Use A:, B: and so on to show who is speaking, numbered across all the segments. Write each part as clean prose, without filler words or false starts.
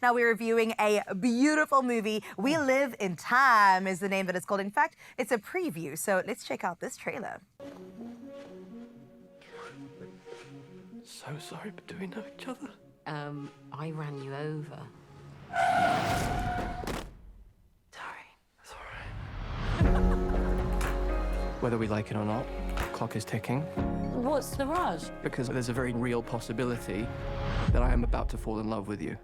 A: Now we're reviewing a beautiful movie. We Live in Time is the name that it's called. In fact, it's a preview, so let's check out this trailer.
B: So sorry, but do we know each other?
C: I ran you over.
B: Sorry. It's all right. Whether we like it or not, the clock is ticking.
C: What's the rush?
B: Because there's a very real possibility that I am about to fall in love with you.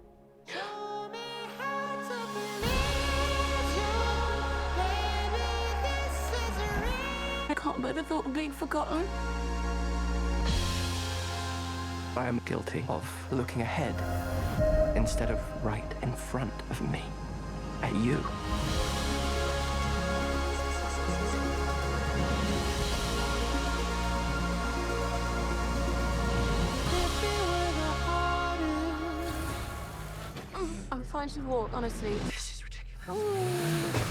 C: I can't bear the thought of being forgotten.
B: I am guilty of looking ahead instead of right in front of me, at you.
C: I'm fine to walk, honestly.
B: This is ridiculous.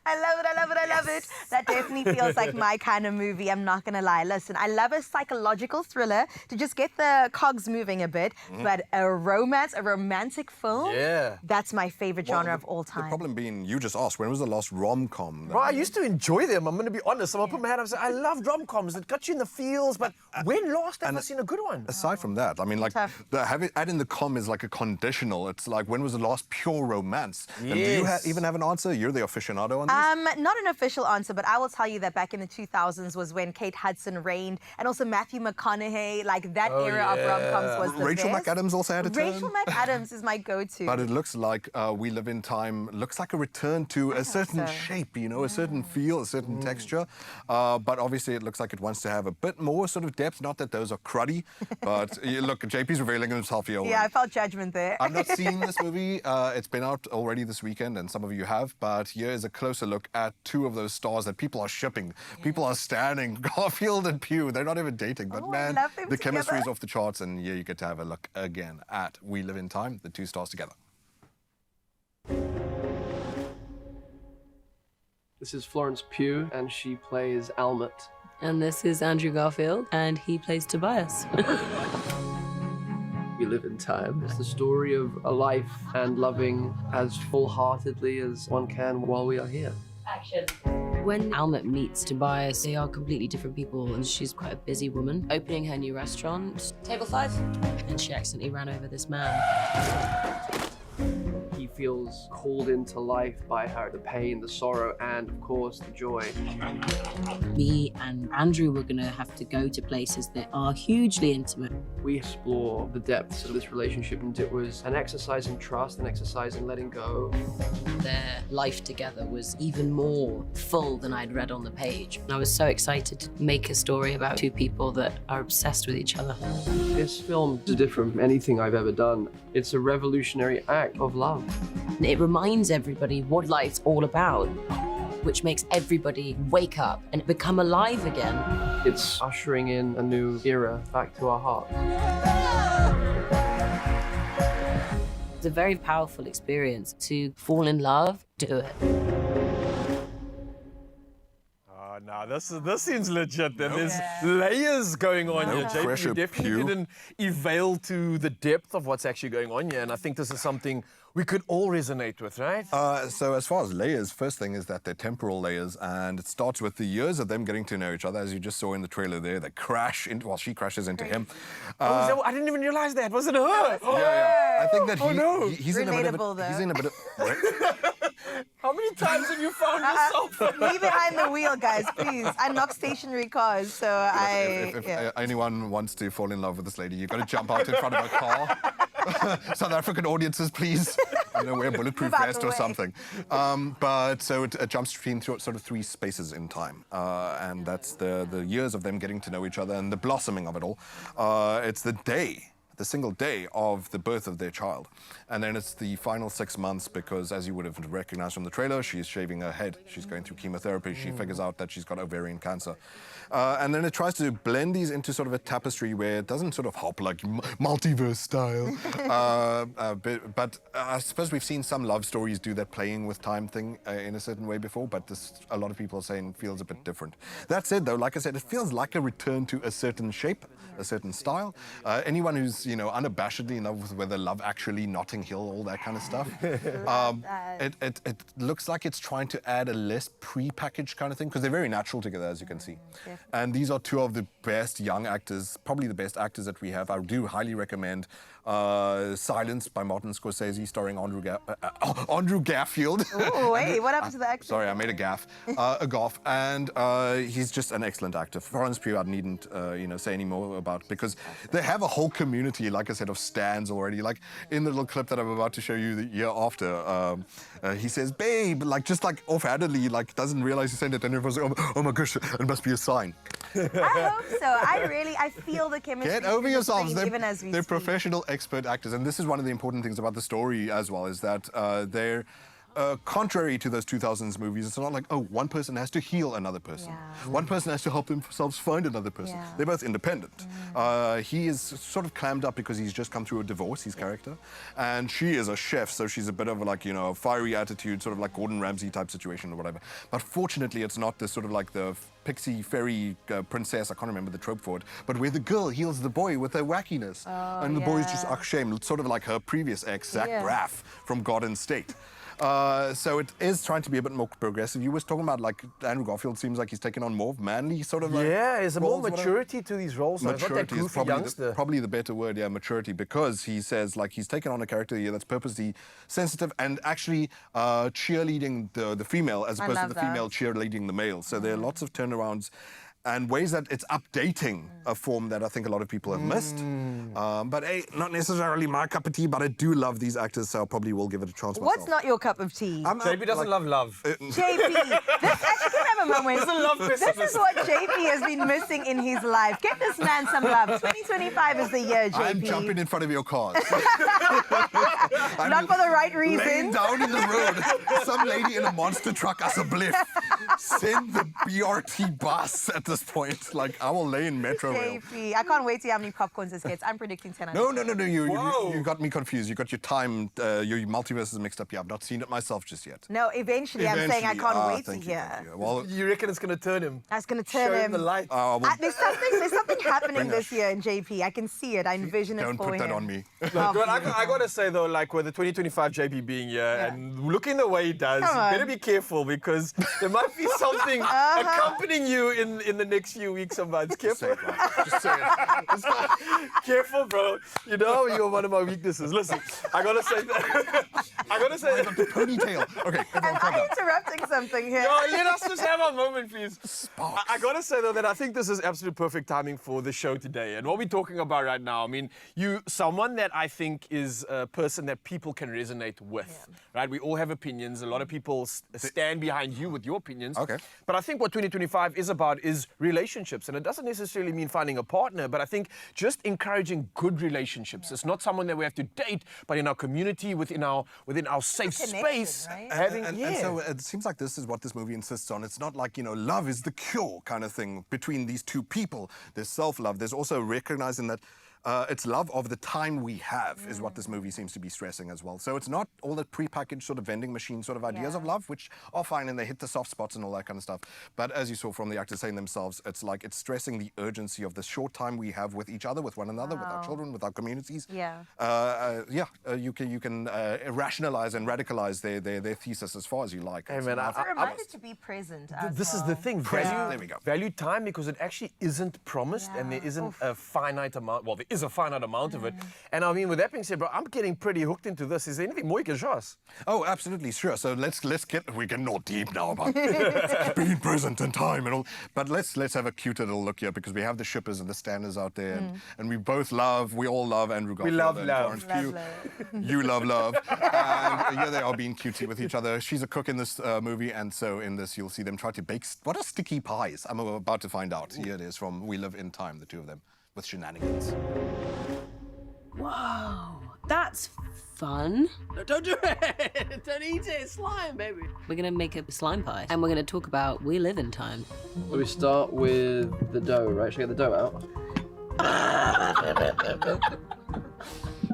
A: I love it, I love it, I love it. That definitely feels like my kind of movie, I'm not gonna lie. Listen, I love a psychological thriller to just get the cogs moving a bit, but a romance, a romantic film, that's my favorite genre of all time.
D: The problem being, you just asked, when was the last rom-com?
E: Right, I used to enjoy them, I'm gonna be honest. I'm gonna put my hand up and say, I loved rom-coms that got you in the feels, but when last have I seen a good one?
D: Aside from that, I mean, like, adding the com is like a conditional. It's like, when was the last pure romance? And do you even have an answer? You're the aficionado on this?
A: Not an official answer, but I will tell you that back in the 2000s was when Kate Hudson reigned, and also Matthew McConaughey, like that era of rom-coms was the
D: Rachel
A: best.
D: McAdams also had a turn.
A: Rachel McAdams is my go-to.
D: But it looks like We Live in Time looks like a return to a certain shape, you know, a certain feel, a certain texture. But obviously it looks like it wants to have a bit more sort of depth. Not that those are cruddy, but look, JP's revealing himself here already.
A: Yeah, I felt judgment there.
D: I've not seen this movie. It's been out already this weekend, and some of you have. But here is a closer look at two of those stars that people are shipping. People are standing, Garfield and Pugh. They're not even dating, but man, the chemistry is off the charts, and yeah, you get to have a look again at We Live in Time, the two stars together.
B: This is Florence Pugh, and she plays Almut.
C: And this is Andrew Garfield, and he plays Tobias.
B: We Live in Time. It's the story of a life and loving as full-heartedly as one can while we are here.
C: Action. When Almut meets Tobias, they are completely different people, and she's quite a busy woman, opening her new restaurant. Table 5. And she accidentally ran over this man.
B: He feels called into life by her, the pain, the sorrow, and of course, the joy.
C: Me and Andrew were gonna have to go to places that are hugely intimate.
B: We explore the depths of this relationship, and it was an exercise in trust, an exercise in letting go.
C: Their life together was even more full than I'd read on the page. And I was so excited to make a story about two people that are obsessed with each other.
B: This film is different from anything I've ever done. It's a revolutionary act of love.
C: It reminds everybody what life's all about, which makes everybody wake up and become alive again.
B: It's ushering in a new era back to our hearts.
C: It's a very powerful experience to fall in love, do it.
E: No, this seems legit. There's layers going on here, JP.
D: pressure,
E: You definitely
D: Pew.
E: didn't avail to the depth of what's actually going on here, and I think this is something we could all resonate with, right?
D: So as far as layers, first thing is that they're temporal layers, and it starts with the years of them getting to know each other, as you just saw in the trailer there. They crash into, well, she crashes into him.
E: I didn't even realize that. Was it her?
D: I think that he's in a bit
A: Relatable,
D: of
A: though.
D: he's in a bit of. Right?
E: How many times have you found yourself?
A: Me behind the wheel, guys, please. I knock stationary cars, so
D: If anyone wants to fall in love with this lady, you've got to jump out in front of a car. South African audiences, please. You know, wear a bulletproof
A: Move out
D: vest
A: the
D: or
A: way.
D: something. But so it jumps between sort of three spaces in time, and that's the years of them getting to know each other and the blossoming of it all. It's the day the single day of the birth of their child. And then it's the final 6 months because, as you would have recognized from the trailer, she's shaving her head. She's going through chemotherapy. She figures out that she's got ovarian cancer. And then it tries to blend these into sort of a tapestry where it doesn't sort of hop like multiverse style. But I suppose we've seen some love stories do that playing with time thing in a certain way before, but this, a lot of people are saying, feels a bit different. That said, though, like I said, it feels like a return to a certain shape, a certain style. Anyone who's, you know, unabashedly in love with whether Love Actually, Notting Hill, all that kind of stuff, it looks like it's trying to add a less pre-packaged kind of thing, because they're very natural together, as you can see. And these are two of the best young actors, probably the best actors that we have. I do highly recommend Silence by Martin Scorsese, starring Andrew Garfield.
A: Oh, wait, what happened to the actor?
D: Sorry, I made a gaffe. And he's just an excellent actor. Florence Pugh, I needn't, say any more about, because they have a whole community, like I said, of stans already. Like in the little clip that I'm about to show you the year after, he says, "Babe," just offhandedly, doesn't realize he's saying it, and everyone's like, oh my gosh, it must be a sign.
A: I hope so. I feel the chemistry.
D: Get over yourselves.
A: Even as we
D: they're
A: speak.
D: professional, expert actors, and this is one of the important things about the story as well, is that they're contrary to those 2000s movies. It's not like, oh, one person has to heal another person.
A: Yeah.
D: One person has to help themselves find another person.
A: Yeah.
D: They're both independent. He is sort of clammed up because he's just come through a divorce, his character. And she is a chef, so she's a bit of a fiery attitude, sort of like Gordon Ramsay type situation or whatever. But fortunately, it's not this sort of like the pixie fairy princess, I can't remember the trope for it, but where the girl heals the boy with her wackiness. And the boy is just ashamed, sort of like her previous ex, Zach Braff from Garden State. So it is trying to be a bit more progressive. You were talking about Andrew Garfield seems like he's taken on more manly sort of
E: there's a more
D: roles,
E: maturity to these roles.
D: Maturity is
E: youngster.
D: probably the better word, maturity, because he says he's taken on a character here that's purposely sensitive and actually cheerleading the female as opposed to the female cheerleading the male. So there are lots of turnarounds and ways that it's updating a form that I think a lot of people have missed. But hey, not necessarily my cup of tea, but I do love these actors, so I probably will give it a chance myself.
A: What's not your cup of tea?
E: JP doesn't love love.
A: JP, this actually can have a moment. This is what JP has been missing in his life. Get this man some love. 2025 is the year, JP.
D: I'm jumping in front of your cars.
A: Not for the right
D: Laying
A: reasons.
D: down in the road. Some lady in a monster truck us a bliff. Send the BRT bus at this point. I will lay in Metro Rail.
A: JP, I can't wait to see how many popcorns this gets. I'm predicting 10 out of 10.
D: No. You got me confused. You got your time, your multiverses mixed up. Yeah, I've not seen it myself just yet.
A: No, eventually. I'm saying I can't wait to
D: thank
A: hear.
D: you. Well,
E: You reckon it's going to turn him?
A: That's going to turn
E: Show
A: him.
E: him the light.
A: There's something happening this year in JP. I can see it. I envision it
D: don't
A: for
D: put
A: him.
D: that on me.
E: But I got to say, though, with the 2025 JP being here and looking the way he does, you better be careful, because there might be something accompanying you in the next few weeks or months. Careful.
D: Just say it.
E: Careful, bro. You know you're one of my weaknesses. Listen, I got to say that. I got to say
D: I've got the ponytail. Okay, everyone calm
A: Am I
D: down.
A: interrupting something here?
E: No, let us just have a moment, please.
D: Sparks.
E: I gotta say, though, that I think this is absolute perfect timing for the show today. And what we're talking about right now, I mean, someone that I think is a person that people can resonate with, right? We all have opinions. A lot of people stand behind you with your opinions.
D: Okay.
E: But I think what 2025 is about is relationships. And it doesn't necessarily mean finding a partner, but I think just encouraging good relationships. It's not someone that we have to date, but in our community, within our safe space.
A: right?
D: And so it seems like this is what this movie insists on. It's not like, love is the cure kind of thing between these two people. There's self-love. There's also recognizing that it's love of the time we have is what this movie seems to be stressing as well. So it's not all the prepackaged sort of vending machine sort of ideas of love, which are fine and they hit the soft spots and all that kind of stuff. But as you saw from the actors saying themselves, it's stressing the urgency of the short time we have with each other, with one another, with our children, with our communities. You can rationalize and radicalize their thesis as far as you like.
E: Hey, man,
A: It's a reminder to be present.
E: This is the thing.
D: There we go.
E: Value time, because it actually isn't promised and there isn't a finite amount. Well, there is a finite amount of it. And I mean, with that being said, bro, I'm getting pretty hooked into this. Is there anything more you can show us?
D: Oh, absolutely, sure. So we're getting all deep now about being present in time and all. But let's have a cute little look here, because we have the shippers and the standers out there, and we all love Andrew Garfield.
E: We love
D: and
E: love.
D: Florence Pugh. You love love. And here they are being cutesy with each other. She's a cook in this movie, and so in this you'll see them try to bake. What are sticky pies? I'm about to find out. Here it is from We Live in Time, the two of them, with shenanigans.
C: Whoa, that's fun.
B: No, don't do it! Don't eat it, it's slime, baby.
C: We're gonna make a slime pie, and we're gonna talk about We Live in Time.
B: So we start with the dough, right? Should I get the dough out?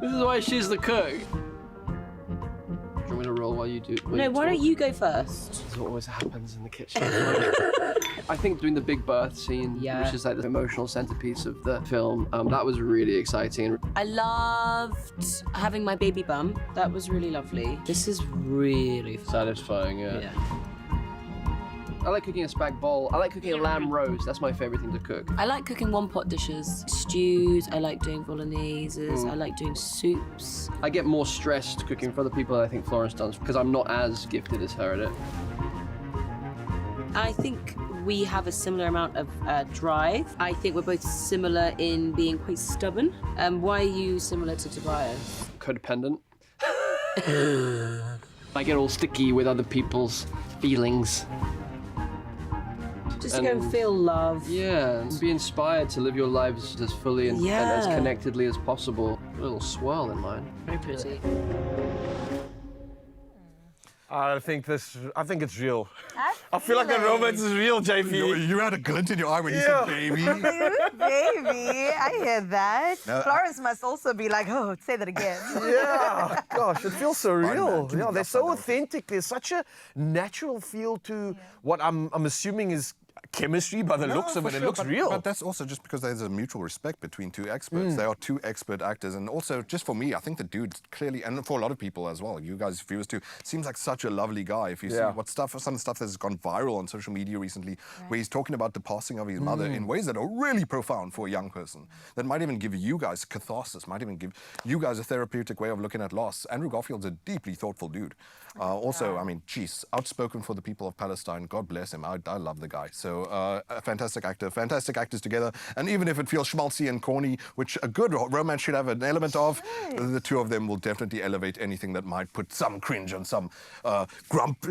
B: This is why she's the cook. Do you want me to roll while you do?
C: No, why don't you go first?
B: This is what always happens in the kitchen. I think doing the big birth scene,
C: Yeah.
B: which is like the emotional centerpiece of the film, that was really exciting.
C: I loved having my baby bump. That was really lovely. This is really fun.
B: Satisfying, yeah. I like cooking a spag bowl. I like cooking a lamb roast. That's my favorite thing to cook.
C: I like cooking one-pot dishes, stews. I like doing bologneses. I like doing soups.
B: I get more stressed cooking for other people than I think Florence does because I'm not as gifted as her at it.
C: I think we have a similar amount of drive. I think we're both similar in being quite stubborn. Why are you similar to Tobias?
B: Codependent. I get all sticky with other people's feelings.
C: Just to go and feel love.
B: Yeah, and be inspired to live your lives as fully and as
C: Yeah.
B: connectedly as possible. A little swirl in mine.
C: Very pretty.
E: I think it's real. I feel like the romance is real, JP.
D: You had a glint in your eye when you said baby.
A: Baby, I hear that.
D: No,
A: Florence must also be like, oh, say that again.
E: Yeah, gosh, it feels so real.
D: Give me
E: Yeah, they're
D: that
E: so
D: one.
E: authentic. There's such a natural feel to what I'm assuming is chemistry by the looks of
D: for
E: it. It
D: sure,
E: looks
D: but,
E: real.
D: But that's also just because there's a mutual respect between two experts. They are two expert actors. And also, just for me, I think the dude clearly, and for a lot of people as well, you guys, viewers too, seems like such a lovely guy. If you see
E: Yeah.
D: some stuff that's gone viral on social media recently, where he's talking about the passing of his mother in ways that are really profound for a young person, that might even give you guys catharsis, might even give you guys a therapeutic way of looking at loss. Andrew Garfield's a deeply thoughtful dude. Also, I mean, geez, outspoken for the people of Palestine. God bless him. I love the guy. So, a fantastic actor, fantastic actors together. And even if it feels schmaltzy and corny, which a good romance should have an element of, the two of them will definitely elevate anything that might put some cringe on some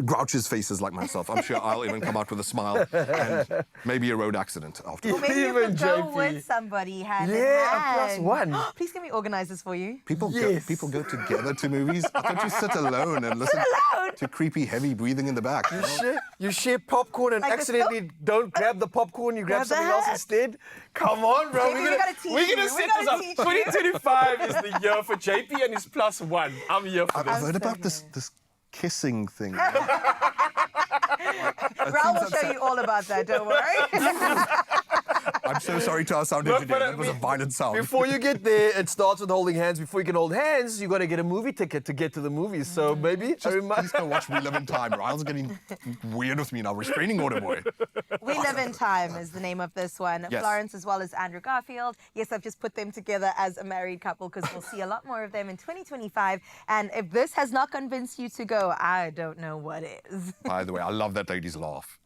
D: grouches faces like myself. I'm sure I'll even come out with a smile and maybe a road accident after.
A: Or maybe you
E: Even
A: could go
E: JP.
A: with somebody hand in
E: Yeah,
A: hand.
E: a +1.
A: Please can we organize this for you?
D: People go together to movies. I thought you sit alone and listen to creepy, heavy breathing in the back.
E: You share popcorn and
A: Like this,
E: accidentally don't grab the popcorn, you grab
A: Grab the
E: something else
A: hat.
E: instead. Come on, bro.
A: JP, we gotta teach
E: we're
A: you.
E: gonna
A: We
E: set
A: gotta
E: this up.
A: teach you.
E: 2025 is the year for JP and his +1. I'm here for
D: I've
E: this.
D: heard about this kissing thing.
A: Raul will show you all about that, don't worry.
D: I'm so sorry to our sound
E: But-
D: engineer.
E: but,
D: That was a violent sound.
E: Before you get there, it starts with holding hands. Before you can hold hands, you got to get a movie ticket to get to the movies. So maybe
D: Please go watch We Live in Time. Ryle's getting weird with me now. Restraining order, boy.
A: We Live in Time is the name of this one.
D: Yes.
A: Florence as well as Andrew Garfield. Yes, I've just put them together as a married couple because we'll see a lot more of them in 2025. And if this has not convinced you to go, I don't know what is.
D: By the way, I love that lady's laugh.